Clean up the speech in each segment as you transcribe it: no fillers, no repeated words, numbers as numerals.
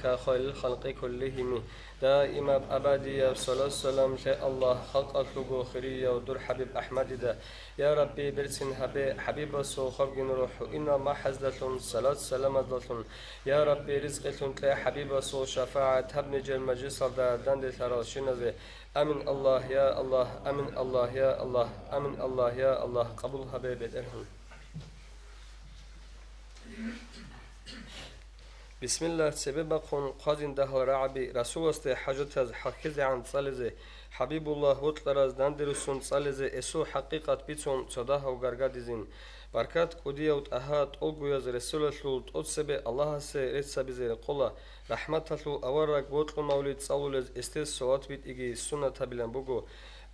خير الخلق كلهم دائما أبدية صلاة السلام الله خلق الخلق خيرية ودور حبيب أحمد ده يا ربي برسن حبيب سو خلق روح إن ما حزدتهم صلاة السلام دلتهم يا ربي رزقتهم تلا حبيب سو شفاعة هبن جل مجلس ده دند ثراشين ذي أمن الله يا الله أمن الله يا الله أمن الله يا الله قبول حبيب الإرهم بسم الله سبب قن قادن ده رعبي رسول است حاجت از حقیقت عن صالزه حبیب الله وطلراز دندرسون صالزه اسو حقیقت بیتون صدا و گرگادیزین برکات قدیوت احد اولگویاز رسول الله توسبه الله سه رسبیزه قلا رحمت الله اورق بوتل مولد صالوز استس صلات بیت ایگی سنت بلن بگو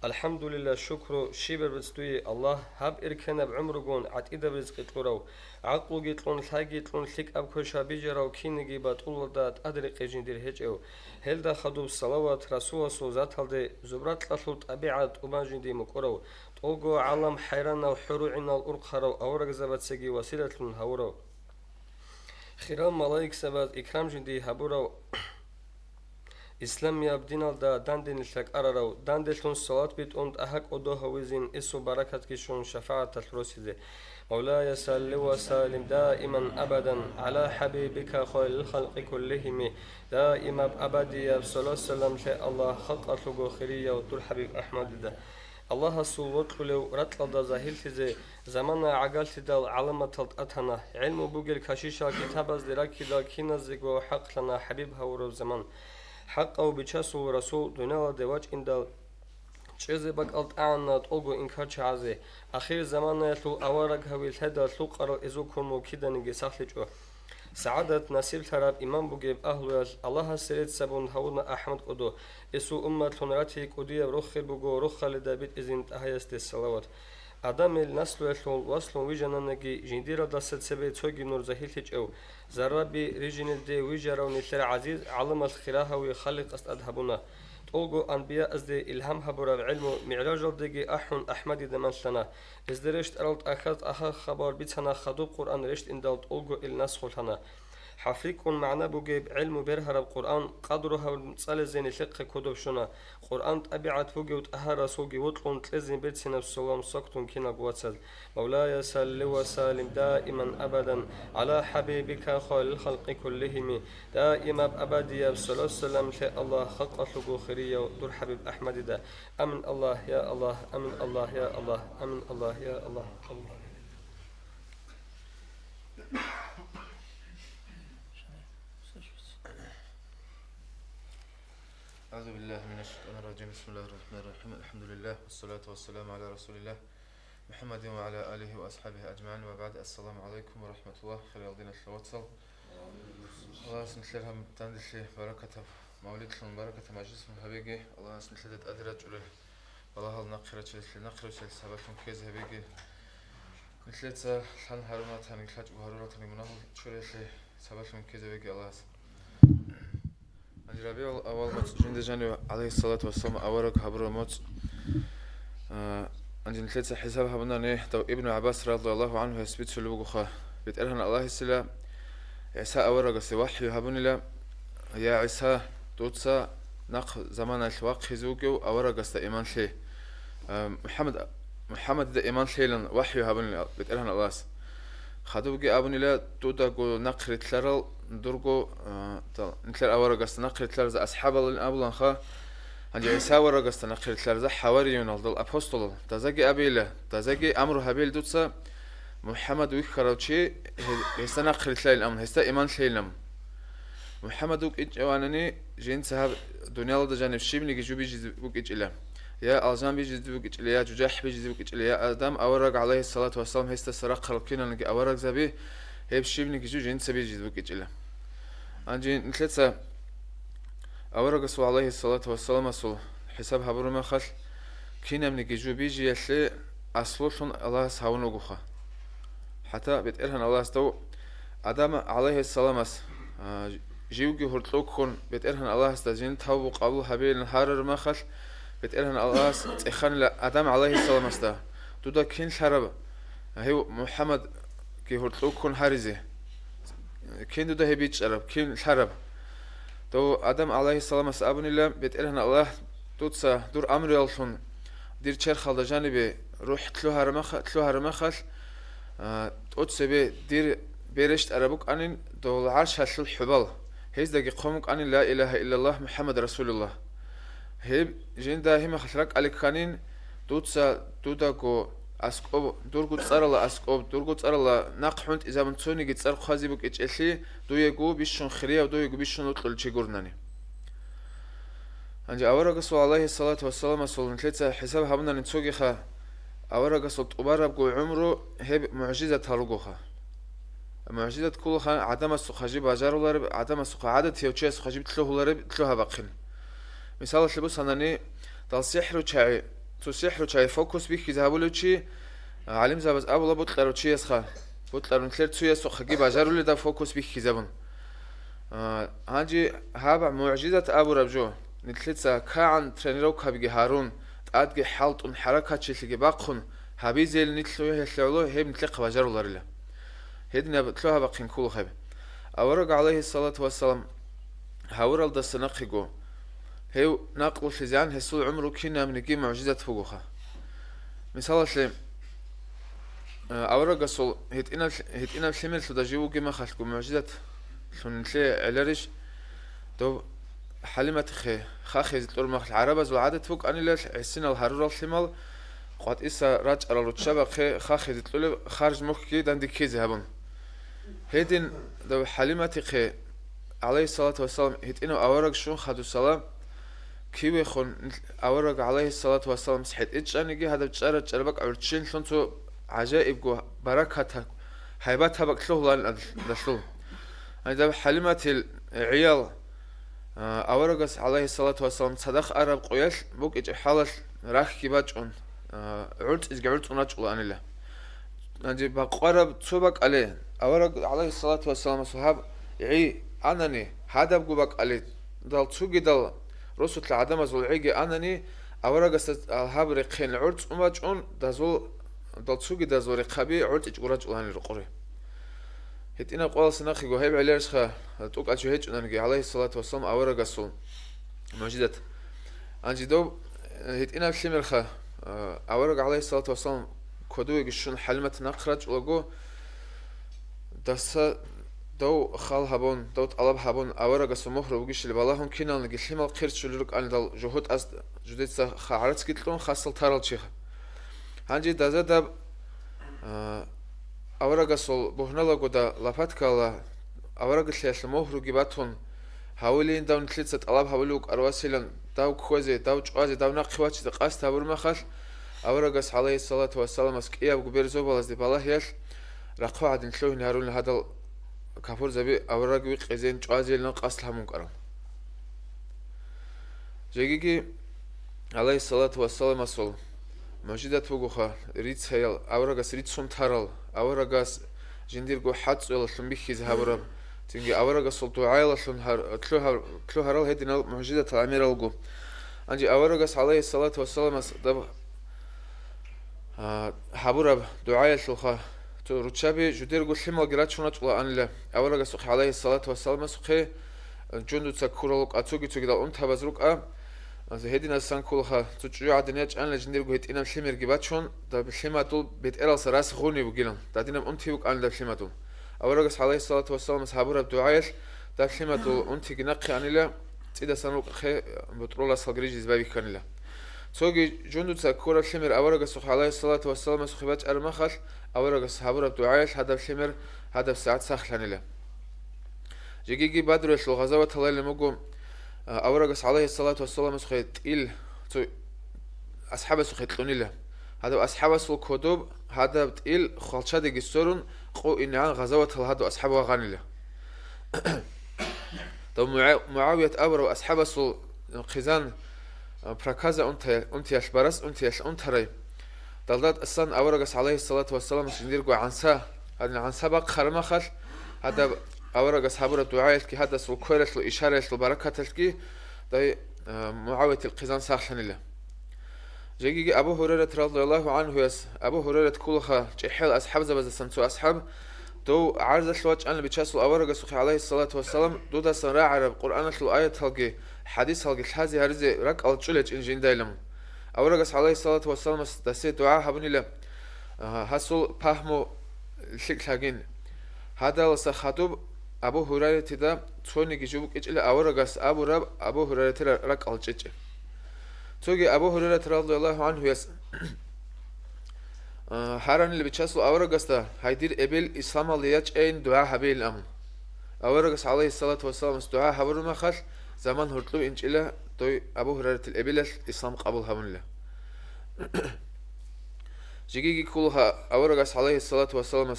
الحمد لله شكر شيبر بستوي الله هب إركنا بعمرقون عتيدا برزق تلورو عقلو جيتلون ثاي جيتلون ثيك أبكو شابيجراو كينيجي باتول دات أدري قيجين دير هجو هل دا خدوب صلوات رسول صوزات هل زبرات لطلوت أبيعات وباجين دي مكورو تولقو عالم حيرانا وحروعنا الأرقهرو أورق زبات سيجي وسيلة لون هورو خيرام ملايك سبات إكرام جندي هبورو إسلام يابدين دا داندين الشك أرارو داندلون صلاة بيت أنت أحق أدوها وزين إسو بركة كيشون شفاعة الرسل مولاي صل وسلم دائما أبدا على حبيبك خير الخلق كلهم دائما أبدي صلى الله عليه الله خلق أطلق خيرية وطول حبيب أحمد ده الله سولوت لو رتل دا زاهل تزي زمان عقل تدال علامة أتنا علم بوجل كشيشة كتاب از لراكي دا كينا زيقو حق لنا حبيب هورو زمان حق أو بتشاسو رسول دنيا دواج إندال چیزی بقالت آنات ألقو إنكار چازه آخر زمان يتلو أورق هويل هذا تلو قرار إزو كرمو كده نجي سخلجو سعادة نصيب تراب إمام بوجيب أهل الله سريت سبون هونا أحمد قدو إسو أمة لنراتي قدية رخ بوجو رخ لدابيت إذن تهيست الصلوات آدم النسل يتلون وصلون ويجانا نجي جنديرة دست سبي توجي نور زهيل أو زرابي ريجين دي ويجارو نتر عزيز علم الخلاها ويخلق أستأذهبنا ألقو أنبياء أزدي إلهام هبورا علم معراج الدقي أحن أحمد دمنشلنا إزدرشت أرلت أخذ أخا خبر بيتنا خدو قرآن رشت إندالت ألقو الناس خلتنا حفيكون معنا بوجيب علم برهر القرآن قدرها والمتصال زين شق كدوب شنا قرآن تبعت بوجيب أهرا سوجي وطلون تلزم بيتنا السلام سكتون كنا قواتل مولاي صل وسلم دائما أبدا على حبيبك خير الخلق كلهم دائما أبديا صلى الله عليه الله خلق أطلق خيرية دور حبيب أحمد ده أمن الله يا الله أمن الله يا الله أمن الله يا الله أعوذ بالله من الشيطان الرجيم بسم الله الرحمن الرحيم الحمد لله والصلاة والسلام على رسول الله محمد وعلى آله وأصحابه أجمعين وبعد السلام عليكم ورحمة الله خير يالدين الشواتصل الله سنتلهم تندشي بركة مولد لهم بركة مجلس من هبيجي الله سنتلت أدرج له والله هل نقرأ نقرأ سبتهم كيز هبيجي نتلت حن هرمات هن نتلت وهرولات هن مناه شريش سبتهم كيز هبيجي الله ربيع الأول جند جاني عليه الصلاة والسلام أورك حبر موت عندنا ثلاثة حساب حبنا نه تو ابن عباس رضي الله عنه يثبت في الوجوه بيتقالها الله السلا عيسى أورك السوحي حبنا لا يا عيسى توتسا نق زمان الواقع خزوجو أورك استإيمان شيء محمد ده إيمان شيء لن وحي حبنا بيتقالها الله خدوجي أبني لا تودعو نقر تلرل درجو نتلر أورا قست نقر تلر ز أصحاب الأبلان خا عندي عيسى أورا قست نقر تلر ز حواريون الضل أبوستول تزاجي أبيله تزاجي أمر هابيل دوتسا محمد ويخرجي هستا نقر تلر الأمر هستا إيمان شيلم محمد وك إجوانني جين سحب دنيا الله جانب شيء من يجوا بيجي وك إجلا يا ألزام بيجي وك إجلا يا ججاح بيجي وك إجلا يا آدم أورق عليه الصلاة والسلام هستا سرق خلقنا نجي أورق زبي هي بشيء من يجوا جين سبيجي وك إجلا عندي نتلتسا أورق سو عليه الصلاة والسلام أصل حساب هبرو ما خل كينا من يجوا بيجي يسلي أصلشون الله سهون وجوخا حتى بتقولهن الله استو آدم عليه السلام أس جيوجي هرتلوكون بتقولهن الله استجين تهو قبل هبيل نهار ما خل بتقولهن الله إخان آدم عليه السلام استا تودا كين شرب هي محمد كي هرتلوكون هارزه كين دودا هبيج شرب كين شرب تو آدم علیه السلام اس ابونیله بیت ارهن الله توتسا دور امریالشون دیر چر خالد جانبی روح تلو هرمخل توتسا بی دیر بیرشت عربوک آنین دول عرش هسل حبال هیز دقی قومك آنین لا إله إلا الله محمد رسول الله هيب جين دا هما خسرك عليك كانين توتسا توداكو اسكوب دورغو تصارلا اسكوب دورغو تصارلا ناقحونت اذا من توني جتصار خازي بك اتشلي دويغو بيشون خريا ودويغو بيشون وطل تشيغورناني انجي اورغسو عليه الصلاه والسلام صلى ثلاثه حساب هبنا نتسوغي خا اورغسو طباربغو عمرو هب معجزه تارغوخا معجزه كل خا عدم السخاجي بازارولار عدم السخ عادت يوچي سخاجي تلوهولار تلوها باقين مثال شبو سناني دال سحر وچاي تو سحر وچاي فوكس بيخ زابولوچي علم زابز ابولا بوتلروچي اسخا بوتلرون تلر تسويا سخاجي بازارولي دا فوكس بيخ زابون هانجي هابع معجزه ابو ربجو نتلتسا كان ترينيرو كابيجي هارون تادجي حالت ان حركات شيلجي باقخن هابيزيل نتلو يحلولو هيب نتلق بازارولارلا هيدنا بتلوها باقين كل خيب اورق عليه الصلاه والسلام هاورل دسنقيغو هيو ناقل خزان هسول عمره كنا من جي معجزة فوقها مثال شيء أورا قصول هيتنا الشمال تدجيو جما خلقو معجزة شون شيء علرش دو حلمة خاخي زتور مخ العرب زو عادت فوق أني لاش السنة الحرورة الشمال قد إسا راج على الشباب خاخي زتور خارج مخكي دندي كيز هبون هيدين دو حلمة عليه الصلاة والسلام هيتنا أورا شون خدو السلام كيوي خون أورق عليه الصلاة والسلام صحيت إيش أنا جي هذا بتشارة شربك عرتشين شنتو عجائب جو بركتها هيبتها بكله لشلو هذا حلمة العيال أورق عليه الصلاة والسلام صدق عرب قياش بوك إيش حالش راح كيباتون عرت إز جعرت ونجوا أنا له نجي بقرب تسبق عليه أورق عليه الصلاة والسلام صحاب عي أنني هذا بقولك عليه دال تسوقي دال رسول العدم زول عيجي أنني أورجس الهابر قين عرض أماجون دزول دلتسوقي دزول رقابي عرض إجورج أولاني رقوري هتينا قوال سناخي جو هيب عليه رشخة توك أشوا هيج أنني عليه الصلاة والسلام أورجسون موجودة أنجي دو هتينا بشمر خا أورج عليه الصلاة والسلام كدوي جشون حلمة نقرج ولقو دسا دو خال هبون دو طلب هبون أورجس ومهر وجيش اللي بالهم كنا نجي حمل قير شلورك أن دل جهود أس جديد خارج كتلون خاصل تارل شيخ هنجي دزاد أورجس بهنا لقو دا لفت كلا أورجس ليش مهر وجباتهم حاولين داون ثلاثة طلب حاولوك أرواسيلن داو خوازي داو جوازي داو نقواتش دقاس تابور مخال أورجس عليه الصلاة والسلام اسكيا بجبرزو بالز دي بالله يش رقوا عدن شلون هارون هذا كافور زبي أورق ويقزين جوازي لنا قصلها منكرم جيجي عليه الصلاة والسلام أصل موجودة توجوها ريت هيل أورقاس ريت سون تارل أورقاس جندير جو حدس ولا شلون بيخيز هابرم تيجي أورقاس صلتو عائلة شلون هار تلو هارل هيدنا موجودة الأمير الجو أنجي أورقاس عليه الصلاة والسلام دب هابورب دعاء شلخا رتشابي جدير قول حمل جرات شو نطلع أن لا أولا جسوق عليه الصلاة والسلام سوقه جندو تسكرلوك أتوقي تقدر أنت بزروك از هدينا السان كلها تجوا عدنيج أن لجندير قهيت إنا الحمر جبات شون ده بالحمة طول بيت إرال سراس غوني بقيلن تعدينا أنتي وك أن الحمة طول أولا جس عليه الصلاة والسلام أصحابه بدعاء ده الحمة طول أنتي جنقي أن لا تيدا سنوك خي بترولا سالجريج زبابي كان لا سوقي جندو تسكر الحمر أولا جسوق عليه الصلاة والسلام سخبات أرمخل أولا جس أصحابه بدعاء هذا الحمر هذا ساعات سخل لا جيجي بدرش الغزوة طلال المقوم أورجس عليه الصلاة والسلام سخيت إل أصحاب سخيت لونيلا هذا أصحاب سوق كتب هذا بتقيل خالشة جسرون قو إن عن غزوة هذا أصحاب غانيلا تو معاوية أبر وأصحاب سوق خزان بركازة أنت يش برس أنت يش أنتري دلدات السن أورجس عليه الصلاة والسلام شندير جو عنسا هذا عنسا بق خرمخل هذا أورق أصحابه الدعاء كي هذا سو كورش الإشارة البركة الكي ده معاوية القزان ساخن الله جيجي أبو هريرة رضي الله عنه يس أبو هريرة كلها جحيل أصحاب زبز سنتو أصحاب دو عرض الواج أنا بتشاسل أورق سخي عليه الصلاة والسلام دو دا سنرا عرب قرآن الآية هالجي حديث هالجي هذه هرزي رك الجلج إنجين دايلم أورق عليه الصلاة والسلام دسي دعاء هبني له هسول فهمو الشكل هجين هذا لسه خطب أبو هريرة تدا توني جيجوك إجل أورق أبو رب أبو هريرة رك الجلج توجي أبو هريرة رضي الله عنه يس هران اللي بتشاسل أورقس ده هيدير إبل إسلام اللي يجين دعاء هبيل الأمن أورقس عليه الصلاة والسلام دعاء هبر ما خل زمان هرتلو إنش إله توي أبو هريرة الإبل الإسلام قبل همن له جيجي كلها أورقس عليه الصلاة والسلام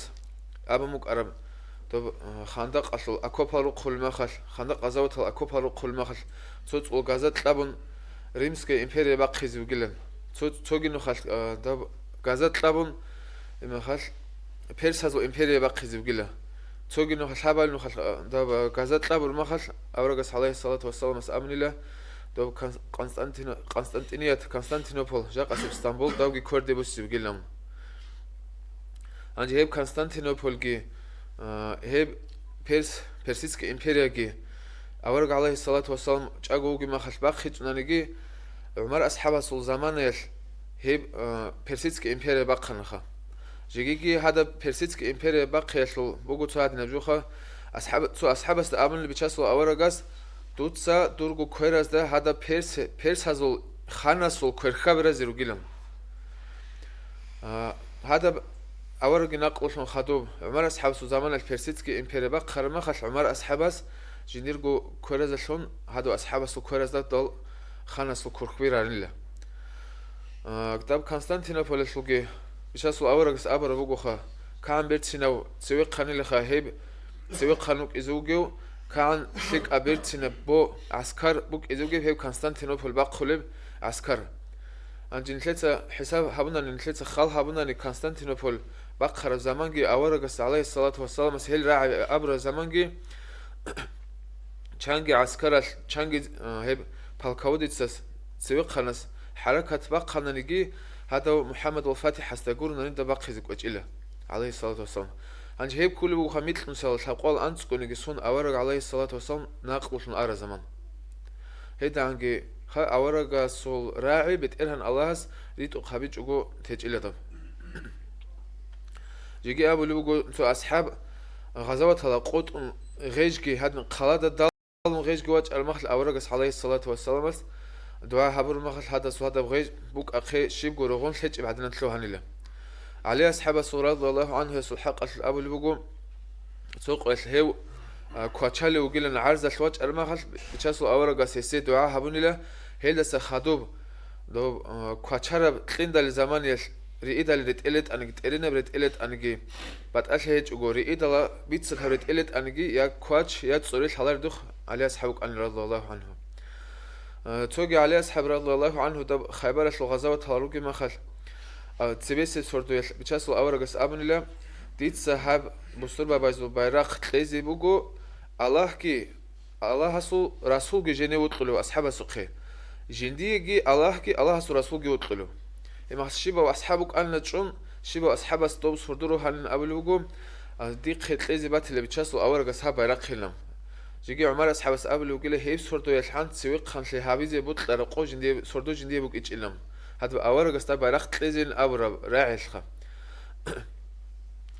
أبو مك أرب طب خندق أصل أكوبارو كل ما خل خندق أزوت الأكوبارو كل ما خل صوت الغازات لبن ريمسكي إمبريا باقي زوجلن توجي نخل ده غازات لبن إما خل بيرس هذا إمبريا باقي زوجله توجي نخل حبل نخل ده غازات لبن ما خل أورقس عليه الصلاة والسلام أمن الله ده قسطنطينية جاء قصب اسطنبول ده كردي بس زوجلهم عندي هيب قسطنطينوبل جي هيب بيرسيسك إمبريا جي أورق عليه الصلاة والسلام جاءوا جي ما خل باقي تنانجي عمر أصحاب سول زمان يل هيب بيرسيسك إمبريا باقي نخا جيجي هذا بيرسيسك إمبريا باقي يشلو بوجو تهاد نبجوخا أصحاب استقبل اللي بتشاسلو أورقاس دوتسا دورجو كويراس ده هذا بيرس هذول خانسول كويرخابرا زيروجيلم هذا أورق نقلشون خدوب عمر أصحاب سول زمان البيرسيسك إمبريا باقي خرما خش عمر أصحابس جنيرجو كويراس شلون هذا أصحاب سول كويراس ده دول خانسول كورخبيرا نيله كتاب قسطنطينوبل شلوجي بيشاسلو أورقس أبر بوجوخا كان بيرتسينو سويق خاني لخا هيب سويق خانوك إزوجيو كان شيك أبيرتسينا بو عسكر بوك إزوجي هيب قسطنطينوبل باقخلب عسكر عندي نتلتا حساب هبنا نتلتا خال هبنا لقسطنطينوبل باقخر زمانجي أورقس عليه الصلاة والسلام سهل راعي أبر زمانجي چانجي عسكر چانجي هيب بالكوديتسس سويق خانس حركة باقخر نيجي هذا محمد والفاتح استقول نريد باقي زك وجله عليه الصلاة والسلام عندي هيب كل بو خميت مثال تقول أنت كوني جسون أورق عليه الصلاة والسلام ناقلش من أرى زمان هيدا عندي خا أورق سول راعي بتإرهن اللهس ريت أخبيج أجو تجيله طب جيجي أبو لبو تو أصحاب غزوة هلاقوت غيجي هاد من قلادة دال غيجي وجه المخل أورق عليه الصلاة والسلام دعاء هبر المخل هذا سواد بغيج بوك أخي شيب جورغون حج بعدين نتلو هنيله عليه أصحاب الصورة رضي الله عنه يسول حق الأبو اللي بقول سوق الهو كواتشالي وقيلنا عرض الوجه المخل بتشاسو أورق سيسي دعاء هبونيله هيدا سخادوب دو كواتشارب تليندا لزمان يش رئيدا اللي رتقلت أنجي تقرينا برتقلت أنجي بعد أشهد أقول رئيدا لا بيتصل هرتقلت أنجي يا كواتش يا تصوريش حلال دخ عليه أصحابك أن رضي الله عنه توجي عليه أصحاب رضي الله عنه دب خيبر الغزوة هاروجي ما خل تبيس صورته يش بتشاسل أورجس أبنيله ديت سحاب بستر ببايزو بايرق تلزي بوجو الله كي الله هسول رسول جي جنة وتقولوا أصحاب السقي جندي جي الله هسول رسول جي وتقولوا إما شيبا وأصحابك أن نتشون شيبا أصحاب الستوب صورته هن أبلوجو ديك تلزي بات اللي بتشاسل أورجس ها بايرق خلهم جيجي عمر أصحاب السقابل وقيله هيب صورته يشحن تسويق خان شيء هابيزي بوت لرقو جندي صورته جندي بوك إيش إلهم هذا أورق استاب بايرق تلزين أبرب راعي الخا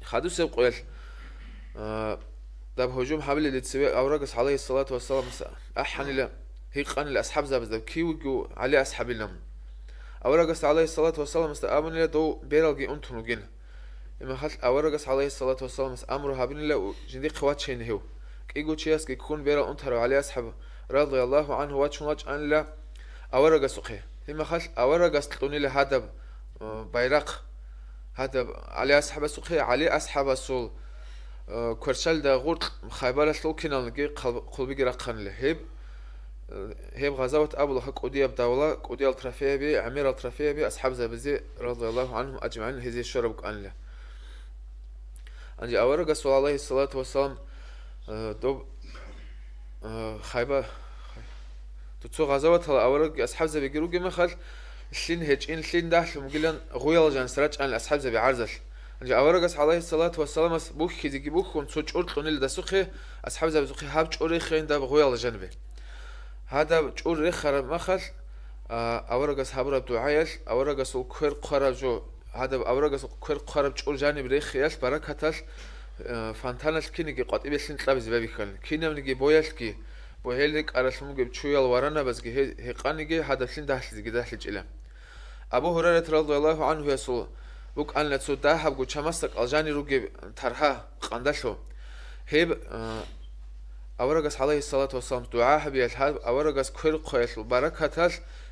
خدو سبق داب هجوم حبل اللي تسوي أورق عليه الصلاة والسلام أحن له هي قان الأصحاب زبز كيوجو عليه أصحاب لهم أورق عليه الصلاة والسلام استأمن له دو بيرلجي أنتم وجين إما خل أورق عليه الصلاة والسلام أمره هبين له جندي قوات شين هو كيجو تشياس كيكون بيرل أنتروا عليه أصحاب رضي الله عنه واتش أن له أورق سقيه إما خل أورق استلوني له هذا بايرق هذا عليه أصحاب سقيه عليه أصحاب السول كرشال دا غورت خيبر شلو كنا نجي قلبي جرقان له هيب غزوة أبو لحق قدية بدولة قدية الترفيه بي عمير الترفيه بي أصحاب زبزي رضي الله عنهم أجمعين هذي الشرب كان له عندي أورق رسول الله الصلاة والسلام دوب خيبر تتسو غزوة أورق أصحاب زبي جرو جم خل شين هج إن شين ده مقولن غويل جان سرج عن الأصحاب زبي عرزش جا أورجس عليه الصلاة والسلام أس بوخ كذي بوخون سو شورت لونيل دسوخي أصحاب زاب زوخي هاب شوري خين داب غوي على جنبه هذا شوري خر مخل أورجس هابرا بدعايل أورجس وكر قرب جو هذا أورجس وكر قرب شور جانب ريخيال بركة فانتانال كينيجي قط إبسين تلابز بابي خل كينا منيجي بويالكي بوهيلك أرسلمو جب شويال ورانا بس جه هقانيجي هذا سين داخل زي داخل إلى أبو هريرة رضي الله عنه يسول بوك أن لتسو داهب جو شمستك الجاني روجي ترها قندشو هيب أورجس عليه الصلاة والسلام دعاء بيالهاب أورجس كل قيل بركة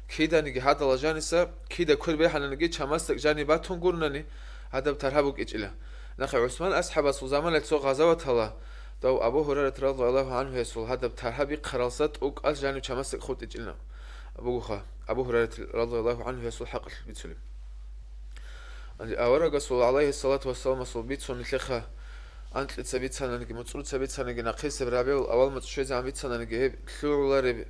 كيدا نيجي هذا الجانسة كيدا كل بيحنا نيجي شمستك جاني باتهم قرنني هذا بترهبك إجله نخي عثمان أصحاب الزمان لتسو غزوة الله دو أبو هريرة رضي الله عنه يسول هذا بترهبي قرصت أوك الجاني شمستك خود إجلنا أبو هريرة رضي الله عنه يسول حق بيتسلم أورجس عليه الصلاة والسلام مسول بيتسون لخا أنت لتثبت سنة نجي متصور تثبت سنة نجي نقيس برابع أول ما تشوي زعم بيت سنة نجي ثلو لارب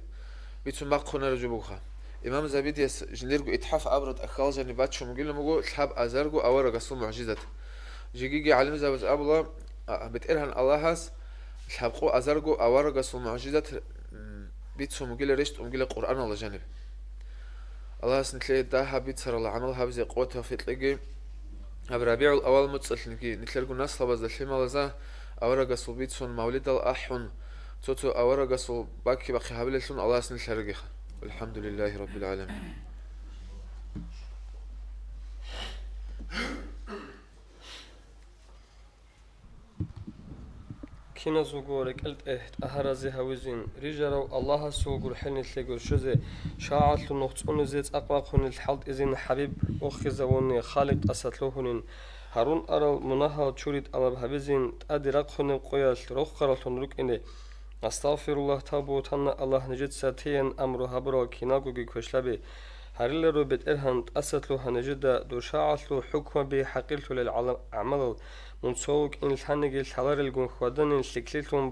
بيتسون ما قلنا رجبوها إمام زبيد يس جنيرجو إتحاف أبرد أخال جاني باتشو مقيل مجو الحب أزرجو أورجس معجزة جيجي علم زبز أبلا بتقرهن الله هس الحبقو أزرجو أورجس معجزة بيتسون مقيل رشت مقيل القرآن الله جانب الله سنتلي داها بيتسر الله عملها بزي قوتها في تلقي بربيع الأول متصلنكي نتلقوا ناس لبز الحمى لزا أورجس بيتسون مولد الأحون توتو أورجس باكي باقي هبلشون الله سنتلقي والحمد لله رب العالمين كنا زوجورك قلت أهرزي هوزين رجالو الله سوجور حين تلقوا شذي شاعت النقطون زيت أقواقون الحلط إذن حبيب أخذوني خالق أسطلوهن هارون أرى منها تشورد على حبيزين أدرقهن قياس روح قرطون رك إني أستغفر الله تابو تنا الله نجد ساتين أمر هبرو كناجوجي كشلبي هريل رو بترهن أسطلوه نجد دو شاعت له حكم بحقيلته للعمل منصوغ إن الحنجي الحلال الجون خدان إن شكلتهم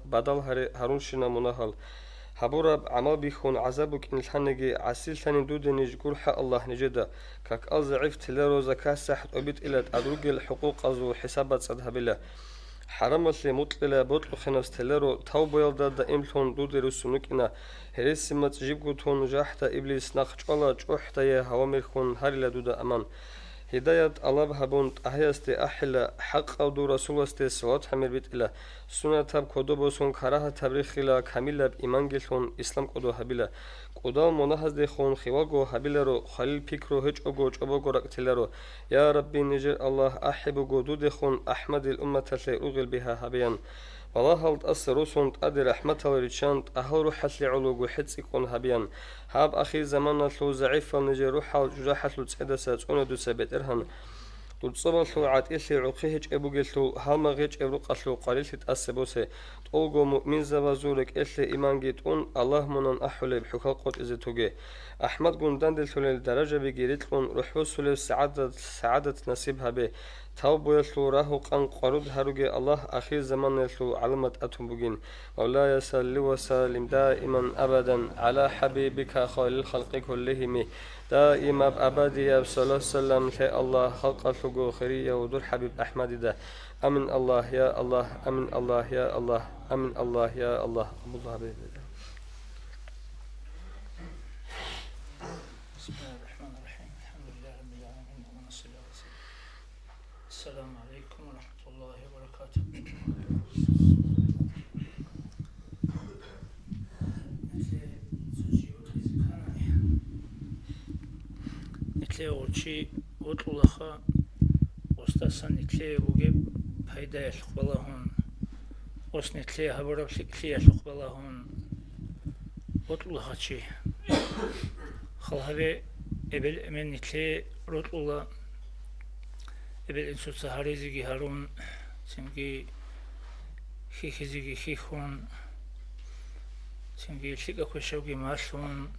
بدل هارون شنا منهال حبورب عمل بيخون عذابك إن الحنجي عسيل ثاني دود نجقول حق الله نجدا كك أضعف تلارو زكاة سحت أبيت إلى أدرج الحقوق أزو حسابات صدها بالله حرام اللي مطلع بطل خناس تلارو توبة يلدا إملون دود رسونك إنا هرس سمت جيبكو تون جاحتا إبليس نخش الله جوحتا يا هوامر خون هارلا دودا أمان هداية الله بهبون أحياست أحلى حق أو دو رسول است سوات حمل بيت إلى سنة تب كدو بسون كراها تبريخ إلى كامل بإيمان جلون إسلام كدو هبيلا قدام مناهز دخون خواجو هبيلا رو خليل بيكرو هج أجوج أبو جرق تلارو يا ربي نجر الله أحب جودو دخون أحمد الأمة تلأغل بها هبيان والله هلت أسروسون تقدر رحمة وريشان أهل روح حتى علوج وحدس يكون هبيان هاب أخي زمان لو ضعيف نجي روح جراحة لو تسدسات أنا دو سبت إرهن وتصبر لو عاد إسي عقيهج أبو جلتو هالمغيج أبو قتلو قليل تأسبوسه تقولو مؤمن زبازورك إسي إيمان جيتون الله منن أحول بحكال قط إذا توجي أحمد جندان دلتو للدرجة بجريتلون روح وصل سعادة نصيبها به توبو يسلو راهو قان قرود هروجي الله أخير زمان يسلو علامة أتم بجين مولاي صل وسلم دائما أبدا على حبيبك خير الخلق كلهم دائما أبدي صلى الله عليه الله خلق الفجو خيرية ودور حبيب أحمد ده أمن الله يا الله أمن الله يا الله أمن الله يا الله أبو الله حبيب السلام عليكم ورحمة الله وبركاته. نتلي أوشي أطلقها وستاسن نتلي بوجب هيدا يشقبلهون وس نتلي هبرب نتلي يشقبلهون أطلقها شيء خلها بقبل من نتلي رطلة قبل إنسو سهاري زيجي هارون سنجي خيخي زيجي خيخون سنجي لشيكا كوشوكي ماشون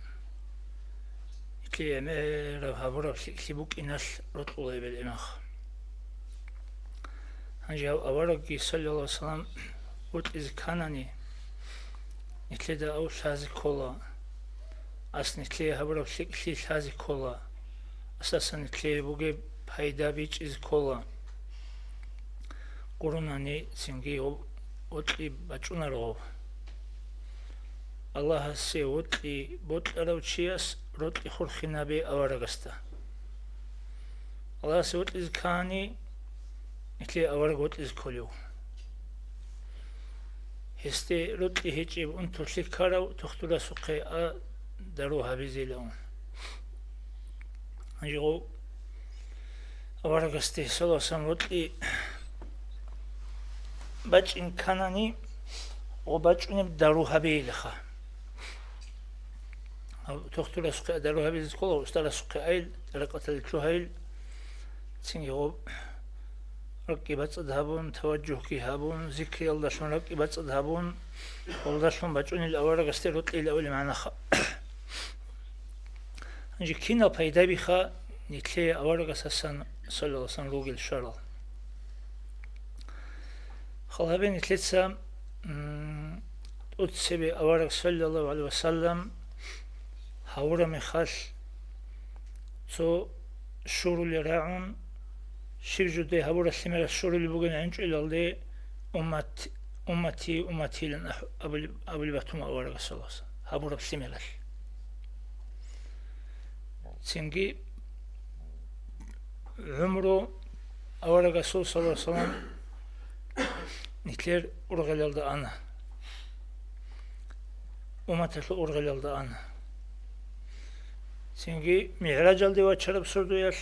إتلي أمير هابورا لبوك إناس رطولة بالإماخ هنجاو أورقي صلى الله عليه وسلم قلت إذ كانني إتلي دا أو شازي كولا أصن إتلي هابورا لشي شازي كولا أساسا إتلي بوغي هيدا بيج إز كولا قروناني سنجي وطلي بچونارو الله سي وطلي بوتلو تشياس روتلي خورخينا بي أورغستا الله سي وطلي زكاني إتلي أورغ وطلي زكوليو هستي روتلي هيجيب أنتو تلكارو تختولا سوقي دروها بزيلون أنجو أورغستي سلو سمروتلي باج إن كانني وباج إن دروها بيلخا تختولا سوقي دروها بزيلون استلا سوقي أيل تلقت الجهيل تنجو ركبت ذهبون توجه كي هابون ذكر الله شون ركبت ذهبون والله شون بجون الأورغستي روتلي الأول معنا خا انجي كينا بايدا بيخا نتلي أورغس السن صلى الله عليه وسلم روغل شرال خلابي نتلتسا أتسبي أورغس صلى الله عليه وسلم هاورا مخاش تو شورو لراعون شيرجو دي هاورا سمير الشورو اللي بغن عنجو إلالي أمتي لن أبلي باتوما أورغس صلى الله عليه وسلم هاورا بسمير سنجي عمره أورا رسول صلى الله عليه وسلم نتلر أرغل أنا أمتل أرغل أنا سنجي معراج الدي وشرب سردو يال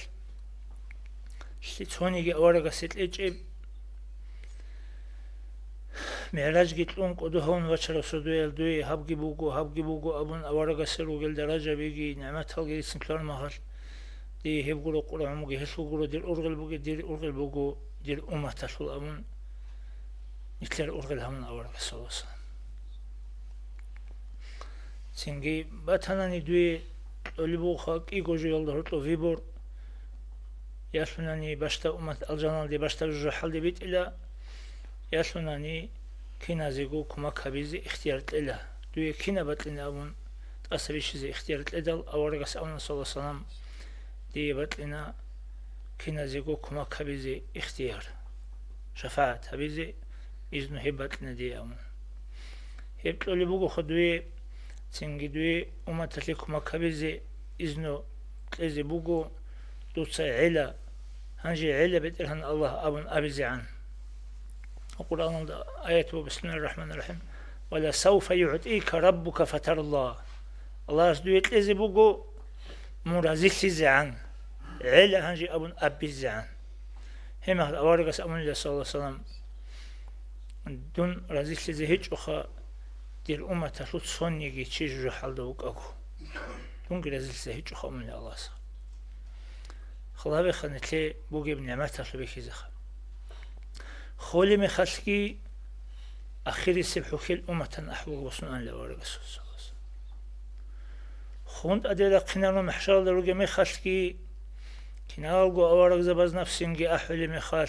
شتونيجي أورا رسول إجيب معراج جيتلون قدوهون وشرب سردو يال دوي هبجي بوغو أبون أورا رسول وقل درجة بيجي نعمت هالجي سنكلار مهار دي هبغلو قرآن مجي هسوغلو دير أرغل بوغو دير أمة الأمون نتلر أرغل همون أورغ صلى الله عليه وسلم سنجي باتناني دوي أوليبو خاك إيغو جو يلده هرطو فيبور ياسلوناني باشتا أمة الجنال دي باشتا جوحال دي بيت إلا ياسلوناني كينا زيغو كما كابيزي اختيارت إلا دوي كينا باتلين أمون تأسبيش زي اختيارت إدال أورغ صلى الله عليه وسلم دي بطلنا كنا زيغو كما كبيزي اختيار شفاعة هبيزي إذن هبطلنا دي أمون هبطلو لبوغو خدوي تنجي دوي أمتتلي كما كبيزي إذنو تلزي بوغو دوتسا علا هنجي علا بيترهن الله أبن أبيزي عن القرآن آيات بسم الله الرحمن الرحيم ولا سوف يعطيك ربك فتر الله دوي تلزي بوغو مرازيكي زعان علا هنجي أبن أبي زعان هم أورغس أمون الله صلى الله عليه وسلم دون رازيكي زي هيج أخا دير أمة تلوت صنيجي تشيج جحال دوك أكو دون رازيكي زي هيج أخا أمون الله صلى خلابي خانتلي بوغي بنعمات تلوبيكي زخا خولي مخلقي أخيري سبحو خيل أمة أحوغ وصنان لأورغس صلى الله عليه وسلم خوند أديلا قنانو محشال دروغي مخلقي كنالغو أورغ زباز نفسينجي أحولي مخال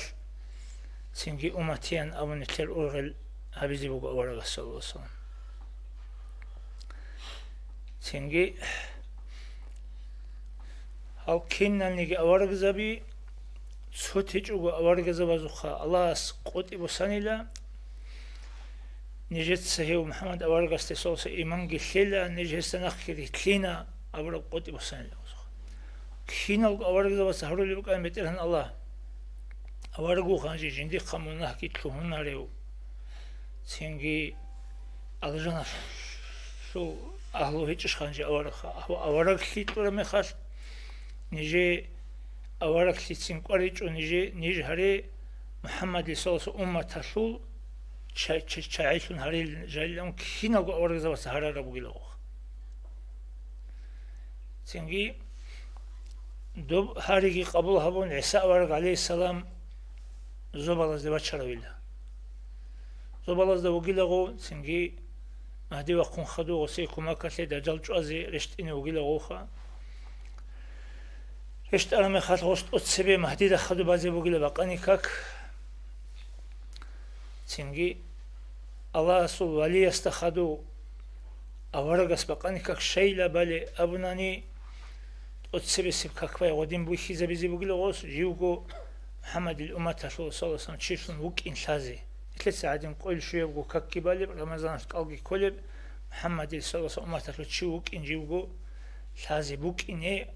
سينجي أمتين أبو نتلر أورغل هبيزي بوغو أورغ صلى الله عليه وسلم سينجي هاو كينا نيجي أورغ زبي تسوتيج أورغ زبازوخا الله قوتي بسانيلا نجت سهيو محمد أورغ استيصوص إيمانجي خيلا نجي استناخيري تلينا أورغ قوتي بسانيلا كينا أورغ زباز هارو اللي بقى مترهن الله أورغو خانجي جندي خمونا كي تلوهن ريو سينجي ألجانا شو أهلو هيتش خانجي أورغ خيتو رمي خاص نجي أورغ خيتسين قريج ونجي هاري محمد صلى الله عليه وسلم أمة تشول چايشون هاري جايلون كينا أورغ زباز هارا ربو جلوه سينجي دوب هاريكي قبول هبون عيسى أورغ عليه السلام زوبالز دي بچراويلا زوبالز دي وغيلغو سنجي مهدي وقون خدو وسيكو مكتلي دجال جوازي رشتيني وغيلغوخا رشت أرامي خات غشت أتسبي مهدي دا خدو بازي وغيلا باقاني كاك سنجي الله رسول ولي استخدو أورغس باقاني كاك شيلا بالي أبناني أتسبي سيب كاكواي غدين بوي خيزة بيزي بغيلغوس جيوغو محمد الأمة صلى الله عليه وسلم تشيشون وك إن شازي إثل ساعدين قول شوية بقول كك بالي رمضان قلقي كلب محمد صلى الله عليه وسلم أمة تشوك إن جيبقو شازي بوك إني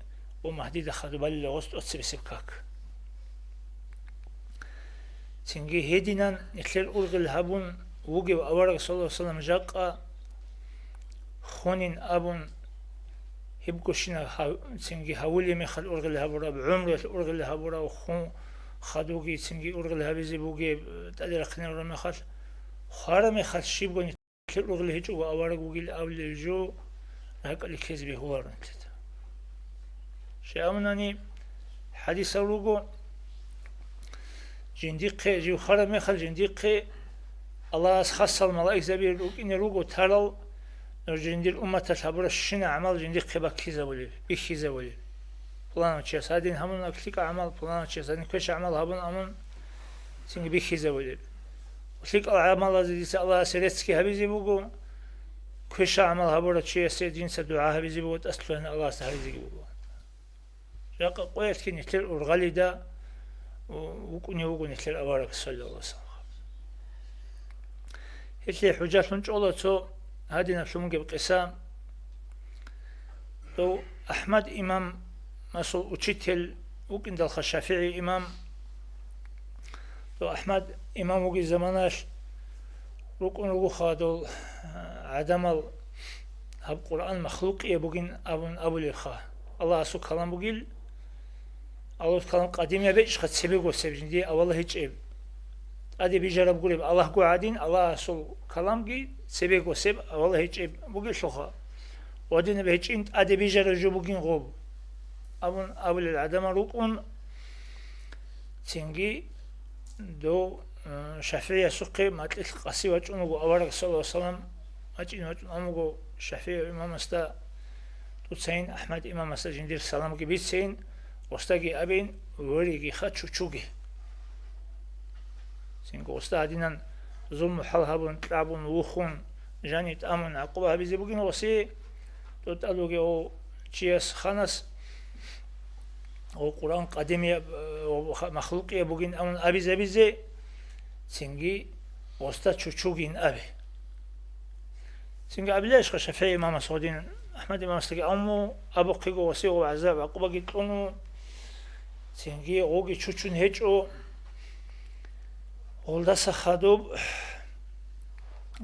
ومهدي دخلوا بالي لغست أتصبسب كاك تنجي هدينا نتلل أرغ الهابون وقي وأورغ صلى الله عليه وسلم جاقا خونين أبون هبقوشنا تنجي هاولي مخل أرغ الهابورا بعمرة الأرغ الهابورا وخون خادوغي تنجي أرغ الهابيزي بوقي تالي رقنا ورمخل خارا مخل شيبقو نتلل أرغ الهجو وأورغ وقي الأول الجو هكا اللي كذبي هو رنتت شامناني حديث روغو جنديقي جيو خارا مخل جنديقي الله خاصة الملائكة زبير إن روغو تارل جندي الأمة تشابر الشنا عمل جنديقي بكيزا ولي بكيزا ولي فلان تشيس هادين همون أكليك عمل فلان تشيس هادين كش عمل هبون أمون سنج بكيزا ولي وشيك العمل الذي الله سيرتسكي هبيزي بوغو كش عمل هبورا تشيس جنس دعاء هبيزي بوغو أصلنا الله سهريزي بوغو جاق قويت كي نتلر أرغالي دا وكوني وكو نتلر أبارك صلى الله عليه وسلم هتلي حجات منجولة هادي نفسهم بقسام لو أحمد إمام مسؤول وشتل وكن دل الشافعي إمام لو أحمد إمام وكي زماناش ركن ركو خادول عدم هب قرآن مخلوق يبغين أبو لخا الله سو كلام بقول الله كلام قديم يبيش خد سبيق وسبجين دي والله هيج إب أدي بيجرب قريب الله قاعدين الله سو كلام جي سبيق وسب والله هيج إب بقول شخا ودين بهيج إنت أدي بيجرب جو بقين غوب أبو العدم ركن تنجي دو شافعي سقي ما تلك قصي وجهه أورك صلى الله عليه وسلم أجين وجهه أمغو شافعي إمام استا تسين أحمد إمام استا جندير سلام كي بيتسين وستاقي أبين وريقي خد شوشوكي سينكو استا هدينا ظلم حلهبون تلعبون وخون جاني تأمن عقوبة هبيزي بقين وسي تتألوغي أو جيس خانس أو قرآن قديم مخلوقي بقين أمن أبيزي سنجي وسط شوشوجين أبي سنجي أبي ليش شافعي إمام سعودين أحمد إمام استجي أمو أبو قيقو وسيو وعذاب عقوبة قلتلونو سنجي غوغي شوشون هيجو ولدس خادوب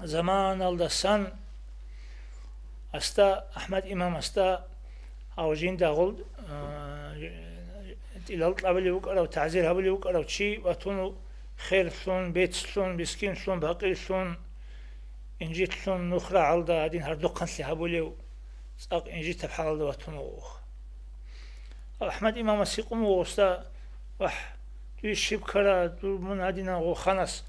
زمان الدسان أستا أحمد إمام أستا أوجين دا غلد إلى الطلاب وكرا وتعزير هبلي وكرا وشي واتونو خير ثون بيت ثون بسكين ثون باقي ثون إنجيت ثون نخرة عالدا هادين هردوقان سيهابوليو ساق إنجيت بحالدا واتونو أحمد إمام السيقوم ووستا وح دوي الشيب كرا دو من هادينا وخانس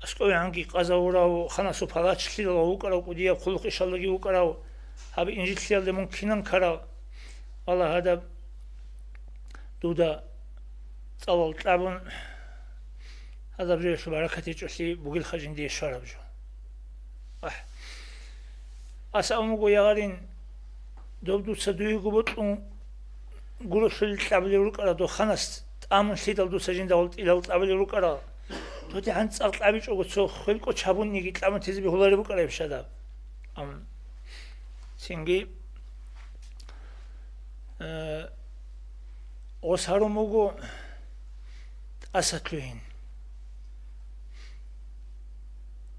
أسكوي عنكي قازاورا وخانسو بحالاتش ليلا وكرا وقوديا خلق إشاللغي وكرا هابي إنجيت ليلا ممكنن كرا والله هذا دودا طول طلبون هذا بجيش بركتي جوسي بقول خجين دي شرب جو أسأمو يغارين دو صدوي قبطون قروش الطلبلي روكرا دو خنس تأمن سيدل دو سجين دولت إلى الطلبلي روكرا دو دي عن طلبي جو سو خلقو چابون نيجي طلبون تزبي هولاري بكرا يبشدا أم سينجي وسهرو موغو أساتلوين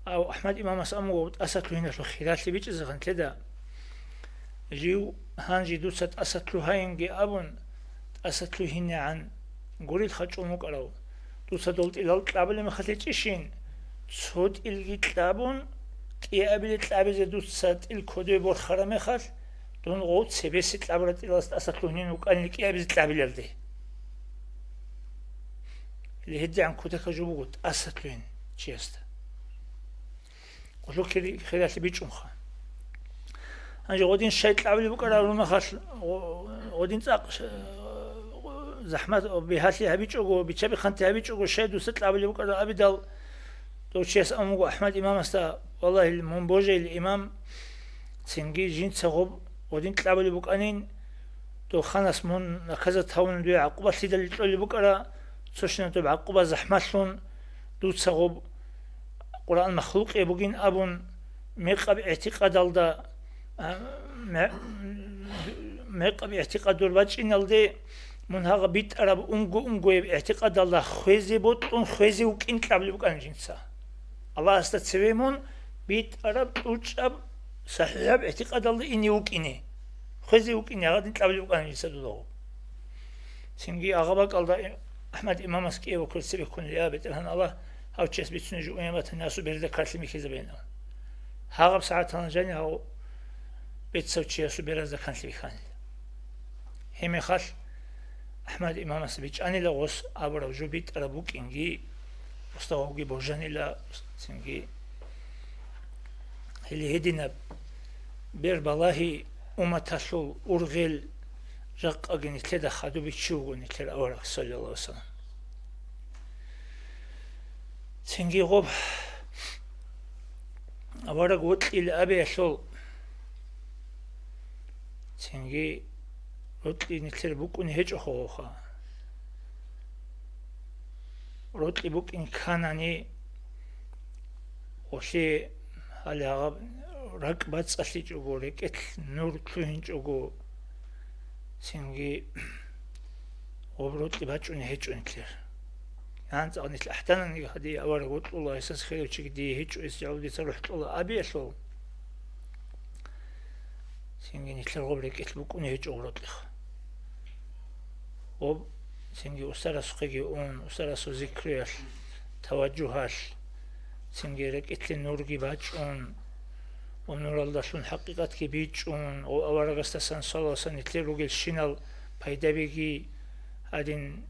أو أحمد إمام أسأمو أساتلوين لو خيرات لي بيج زغنت لدا جيو هانجي دوست أساتلوهين جي أبون أساتلوهين عن قولي الخجو مقرأو دوست دولت إلى الطلاب اللي مخليت إشين صوت إلغي طلابون كي أبلي طلاب زي دوست الكودو بور خرمي خل دون غوت سبيسي طلابرات إلى أساتلوهين وكان لكي أبزي طلاب لردي اللي هدي عن كوتك جوبوت أساتلوهين چيستا قلو كي خيرات بيج أمخا هنجي غودين شاي طلاب لي بكرا روما خاص غودين تاق زحمات بهاتي هبيج أو بيتشابي خانتي هبيج أو شاي دوست طلاب لي بكرا أبي دال دو چيس أمو أحمد إمام استا والله المنبوجي الإمام سنجي جين تسغب ودين طلاب لي بكانين دو خانس من كذا تهون دوي عقوبة سيدا اللي بكرا تشنا تبع قبة زحمتون دوت سغوب قرآن مخلوق يبغين أبون ميقب اعتقاد الدا ميقب اعتقاد الباج إن الدي من هذا بيت أرب أنجو اعتقاد الله خوزي بوتون خوزي وكين كابل بكان جنسا الله استتسويمون بيت أرب توجب صحيح اعتقاد الله إني وكيني خوزي وكيني هذا كابل بكان جنسا دلو سنجي أغبق الله أحمد إمام أسكي وكل سبب كل ليابت الهن الله هاو تشيس بيتسون جو أيامات الناس وبيرد كارتلمي كذا بينهم هاغب ساعات هنجاني هاو بيتسو تشيس وبيرد كارتلمي خان هم خال أحمد إمام أسبيج أنا لغوس أبرو جو بيت أربوك إنجي مستوى بوجاني لا سنجي هلي هدينا بير بالله أمتاسو أرغل جاق أجني تدا خدو بيتشوغني تلا أورق صلى الله عليه وسلم سنجي غوب أورق وطلي لأبي أسول سنجي وطلي نتلر بوكوني هج أخوخا وطلي بوك إن كانني وشي هالي غاب ركبات سأسلي جوغو ركت نور تلوهن جوغو سنجي وبروت لباجوني هيجو انكلير يعني أنا الأحتنا إني هدي أورا قلت الله يساس خير وشيك دي هيجو إسجعودي تروحت الله أبي أسلو سنجي نتلر غبرك إتلبكوني هيجو غرط لخ وب سنجي أسترى سقيقي أون أسترى سو ذكريال توجهال سنجي رك إتل نورجي باجون ونور الله شون حقيقة كبيجون أو أورا قستسان صلى نتلر رجل شنال بايدا بيجي عادين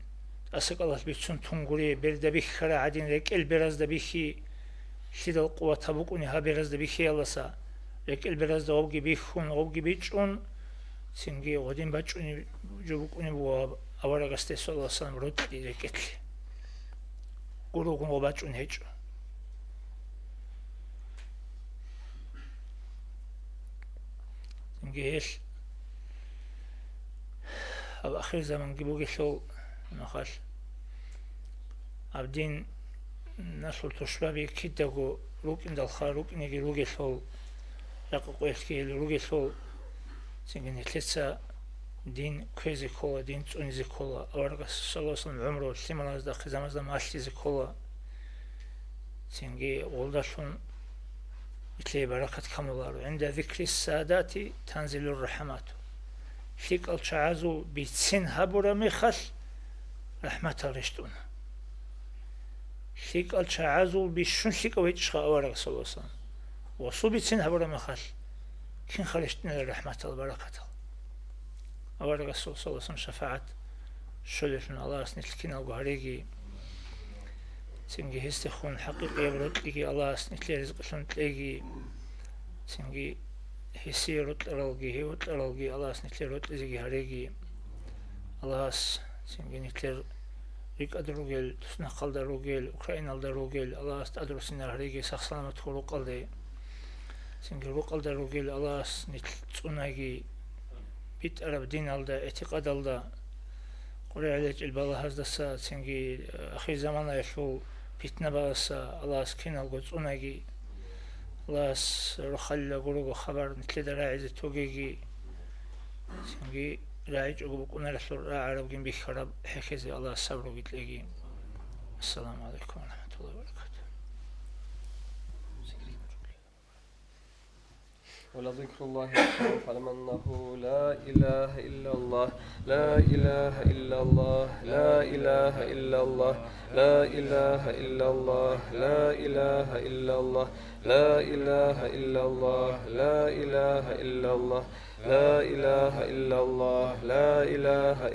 أسق الله بيتسون تونغوري برد بيخرا عادين رك البراز دبيخي شيد القوة تبوكوني ها براز دبيخي الله سا رك البراز دوبجي بيخون أوبجي بيجون سنجي ودين باجوني جوبكوني بوا أورا قستس صلى الله عليه وسلم رد ركتل قولوا باجون هيجو سنجيش أو آخر زمان جبوجي شو نخاش عبدين نسل تشبابي كده جو روك إن دالخار روك إني روجي شو يقوى يحكي روجي شو سنجني تلسا دين كويزي كولا دين تونيزي كولا أورغ صلى الله عليه وسلم عمره سيمان از داخل زمان زمان ماشتيزي كولا سنجي ولداشون مثل بركة كاملار عند ذكر السادات تنزل الرحمات فيك الشعازو بيتسين هبورا ميخس رحمة رشتون فيك الشعازو بيشون فيك ويتشخا أورغ صلى الله عليه وسلم وصو بيتسين هبورا ميخس كين خرجتنا الرحمة البركة أورغ صلى الله عليه وسلم شفاعة شلفن الله سنتلكين القهريجي سنجي هستخون حقيقي يبرد لكي الله سنتلي رزق سنتلقي سنجي هسي رد لرلقي هي رد لرلقي الله سنتلي رد لزقي هريجي الله سنجي نتلي ريك أدروجل تسنقل دروجل أوكرين الدروجل الله أدرو سنر هريجي سخ سلامة روقل دي سنجي روقل دروجل الله سنتلقي بيت أرب دين الدا اعتقاد الدا قرأ عليك البالله هذا الساعة سنجي أخي زمان يشوف بيتنا باسا الله سكين القدس أناجي الله رخل قروق خبر مثل راعي توجيجي سنجي راعي جوبك أنا رسول راعي ربنا بخرب حكيزي الله صبر وبتلاقي السلام عليكم ورحمة الله وبركاته ولذكر الله أكبر فاعلم أنه لا إله إلا الله لا إله إلا الله لا إله إلا الله لا إله إلا الله لا إله إلا الله لا إله إلا الله لا إله إلا الله لا إله إلا الله لا إله